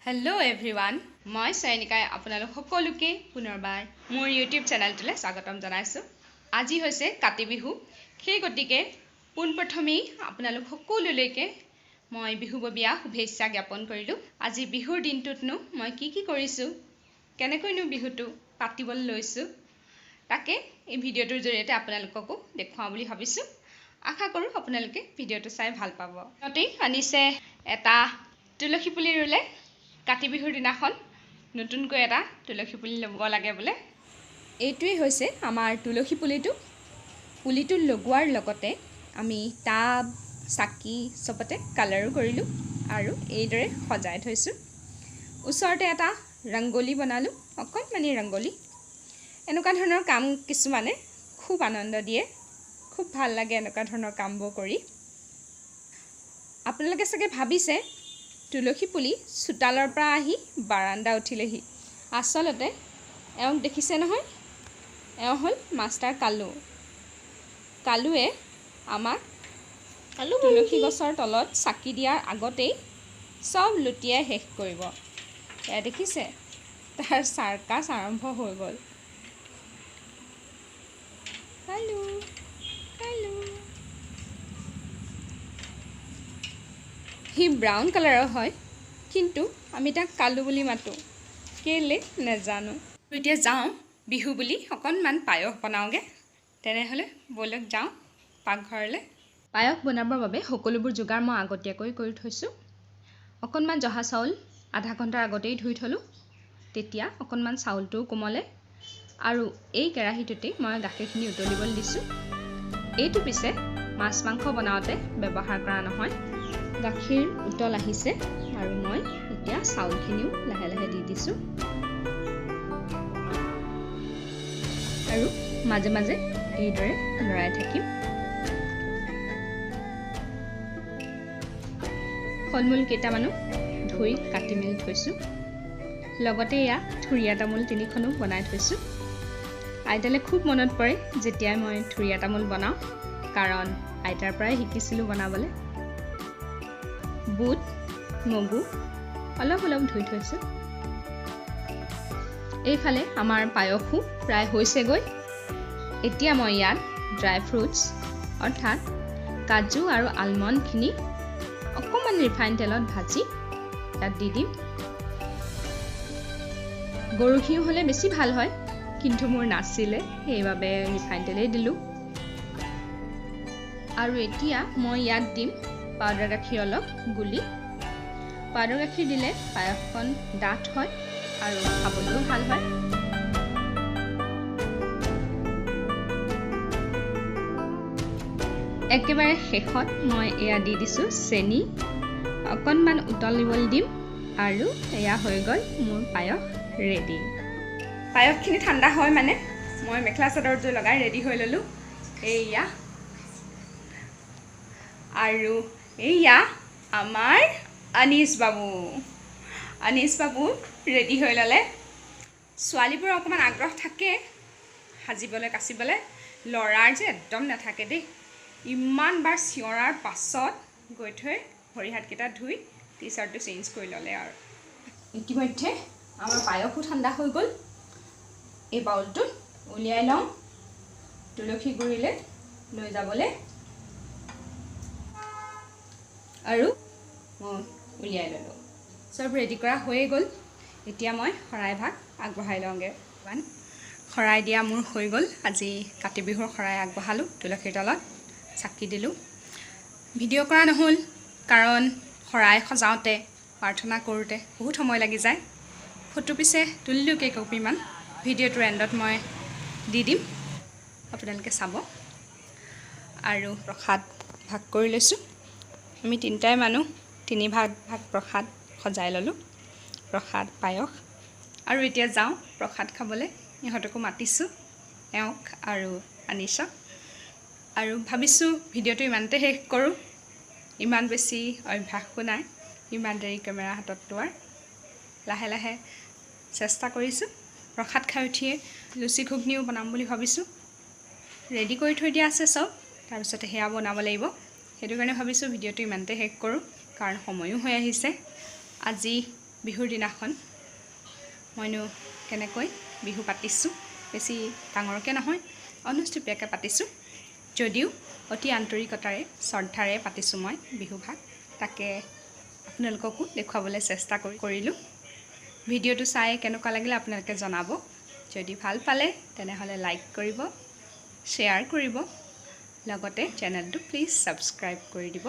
Hello everyone मैं सैनिकाय आपनालोक सकलोके पुनर्बार मोर YouTube चेनेलटोले स्वागतम जनाइछु। আজি হৈছে কাতি বিহু, সেই গতিকে পোনপ্ৰথমেই আপোনালোক সকলোলৈকে মই বিহুববিয়া শুভেচ্ছা জ্ঞাপন কৰিলোঁ। আজি বিহুৰ দিনটোতনো মই কি কৰিছোঁ, কেনেকৈনো বিহুটো পাতিবলৈ লৈছোঁ, তাকে এই ভিডিঅ'টোৰ জৰিয়তে আপোনালোককো দেখুৱাওঁ বুলি ভাবিছোঁ। আশা কৰোঁ আপোনালোকে ভিডিঅ'টো চাই ভাল পাব। তাতেই আনিছে এটা তুলসী পুলি ৰুলে। কাতি বিহুৰ দিনাখন নতুনকৈ এটা তুলসী পুলি ল'ব লাগে বোলে। এইটোৱেই হৈছে আমাৰ তুলসী পুলিটো লগোৱাৰ লগতে আমি টাব চাকি চবতে কালাৰো কৰিলোঁ আৰু এইদৰে সজাই থৈছোঁ। ওচৰতে এটা ৰংগোলী বনালোঁ, অকণমানি ৰংগোলী। এনেকুৱা ধৰণৰ কাম কিছুমানে খুব আনন্দ দিয়ে, খুব ভাল লাগে এনেকুৱা ধৰণৰ কামবোৰ কৰি। আপোনালোকে চাগে ভাবিছে তুলসী পুলি চোতালৰ পৰা আহি বাৰান্দা উঠিলেহি। আচলতে এওঁক দেখিছে নহয়, এওঁ হ'ল মাষ্টাৰ কালুৱে আমাক তুলসী গছৰ তলত চাকি দিয়াৰ আগতেই চব লুটিয়াই শেষ কৰিব। এয়া দেখিছে, তাৰ চাৰ্কাছ আৰম্ভ হৈ গ'ল। কালু সি ব্ৰাউন কালাৰৰ হয়, কিন্তু আমি তাক কালু বুলি মাতোঁ, কেলে নেজানো। এতিয়া যাওঁ বিহু বুলি অকণমান পায়স বনাওঁগৈ। তেনেহ'লে ব'লক যাওঁ পাকঘৰলৈ। পায়স বনাবৰ বাবে সকলোবোৰ যোগাৰ মই আগতীয়াকৈ কৰি থৈছোঁ। অকণমান জহা চাউল আধা ঘণ্টাৰ আগতেই ধুই থলোঁ, তেতিয়া অকণমান চাউলটোও কোমলে। আৰু এই কেৰাহীটোতেই মই গাখীৰখিনি উতলিবলৈ দিছোঁ। এইটো পিছে মাছ মাংস বনাওঁতে ব্যৱহাৰ কৰা নহয়। গাখীৰ উতল আহিছে আৰু মই এতিয়া চাউলখিনিও লাহে লাহে দি দিছোঁ আৰু মাজে মাজে এইদৰে লৰাই থাকিম। ফলমূল কেইটামানো ধুই কাটি মেলি থৈছোঁ। লগতে এয়া থুৰীয়া তামোল 3খনো বনাই থৈছোঁ। আইতালৈ খুব মনত পৰে যেতিয়াই মই থুৰীয়া তামোল বনাওঁ, কাৰণ আইতাৰ পৰাই শিকিছিলোঁ বনাবলৈ। বুট মগু অলপ ধুই থৈছোঁ। এইফালে আমাৰ পায়সো প্ৰায় হৈছেগৈ। এতিয়া মই ইয়াত ড্ৰাই ফ্ৰুটছ অৰ্থাৎ কাজু আৰু আলমণ্ডখিনি অকণমান ৰিফাইন তেলত ভাজি ইয়াত দি দিম। গৰু ঘিউ হ'লে বেছি ভাল হয়, কিন্তু মোৰ নাছিলে, সেইবাবে ৰিফাইন তেলেই দিলোঁ। আৰু এতিয়া মই ইয়াত দিম পাউডাৰ গাখীৰ অলপ গুলি। পাউডাৰ গাখীৰ দিলে পায়সকণ ডাঠ হয় আৰু খাবলৈও ভাল হয়। একেবাৰে শেষত মই এয়া দি দিছোঁ চেনি, অকণমান উতলিবলৈ দিম আৰু এয়া হৈ গ'ল মোৰ পায়স ৰেডি। পায়সখিনি ঠাণ্ডা হয় মানে মই মেখেলা চাদৰযোৰ লগাই ৰেডি হৈ ল'লোঁ। এইয়া আৰু এইয়া আমাৰ আনিছ বাবু ৰেডি হৈ ল'লে। ছোৱালীবোৰৰ অকণমান আগ্ৰহ থাকে সাজিবলৈ কাচিবলৈ, ল'ৰাৰ যে একদম নাথাকে দেই। ইমান বাৰ চিঞৰাৰ পাছত গৈ থৈ ভৰি হাতকেইটা ধুই টি চাৰ্টটো চেঞ্জ কৰি ল'লে। আৰু ইতিমধ্যে আমাৰ পায়সো ঠাণ্ডা হৈ গ'ল। এই বাউলটোত উলিয়াই লওঁ তুলসী গুৰিলৈ লৈ যাবলৈ, আৰু মই উলিয়াই ল'লোঁ। চব ৰেডি কৰা হৈয়ে গ'ল। এতিয়া মই শৰাই ভাগ আগবঢ়াই লওঁগৈ। শৰাই দিয়া মোৰ হৈ গ'ল। আজি কাতি বিহুৰ শৰাই আগবঢ়ালোঁ, তুলসীৰ তলত চাকি দিলোঁ। ভিডিঅ' কৰা নহ'ল, কাৰণ শৰাই সজাওঁতে প্ৰাৰ্থনা কৰোঁতে বহুত সময় লাগি যায়। ফটো পিছে তুলিলোঁ কেইকপিমান, ভিডিঅ'টোৰ এণ্ডত মই দি দিম, আপোনালোকে চাব। আৰু প্ৰসাদ ভাগ কৰি লৈছোঁ। আমি তিনিটাই মানুহ, 3 ভাগ প্ৰসাদ সজাই ল'লোঁ, প্ৰসাদ পায়স। আৰু এতিয়া যাওঁ প্ৰসাদ খাবলৈ। ইহঁতকো মাতিছোঁ, এওঁক আৰু আনিছক। আৰু ভাবিছোঁ ভিডিঅ'টো ইমানতে শেষ কৰোঁ। ইমান বেছি অভ্যাসো নাই ইমান দেৰি কেমেৰা হাতত লোৱাৰ। লাহে লাহে চেষ্টা কৰিছোঁ। প্ৰসাদ খাই উঠিয়ে লুচি ঘুগনিও বনাম বুলি ভাবিছোঁ। ৰেডি কৰি থৈ দিয়া আছে চব, তাৰপিছতে সেয়া বনাব লাগিব। সেইটো কাৰণে ভাবিছোঁ ভিডিঅ'টো ইমানতে শেষ কৰোঁ, কাৰণ সময়ো হৈ আহিছে। আজি বিহুৰ দিনাখন মইনো কেনেকৈ বিহু পাতিছোঁ, বেছি ডাঙৰকৈ নহয়, অনুষ্টুপীয়াকৈ পাতিছোঁ। যদিও অতি আন্তৰিকতাৰে শ্ৰদ্ধাৰে পাতিছোঁ মই বিহুভাগ, তাকে আপোনালোককো দেখুৱাবলৈ চেষ্টা কৰিলোঁ। ভিডিঅ'টো চাই কেনেকুৱা লাগিলে আপোনালোকে জনাব। যদি ভাল পালে তেনেহ'লে লাইক কৰিব, শ্বেয়াৰ কৰিব, লগতে চেনেলটো প্লিজ ছাবস্ক্ৰাইব কৰি দিব,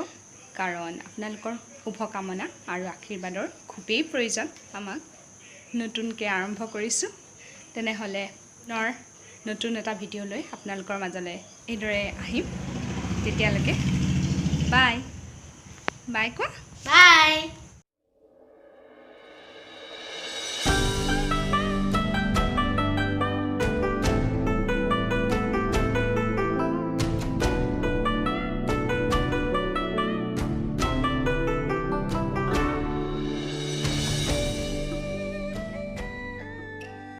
কাৰণ আপোনালোকৰ শুভকামনা আৰু আশীৰ্বাদৰ খুবেই প্ৰয়োজন আমাক। নতুনকৈ আৰম্ভ কৰিছোঁ, তেনেহ'লে নতুন এটা ভিডিঅ' লৈ আপোনালোকৰ মাজলৈ এইদৰে আহিম। তেতিয়ালৈকে বাই বাই কোৱা। বাই।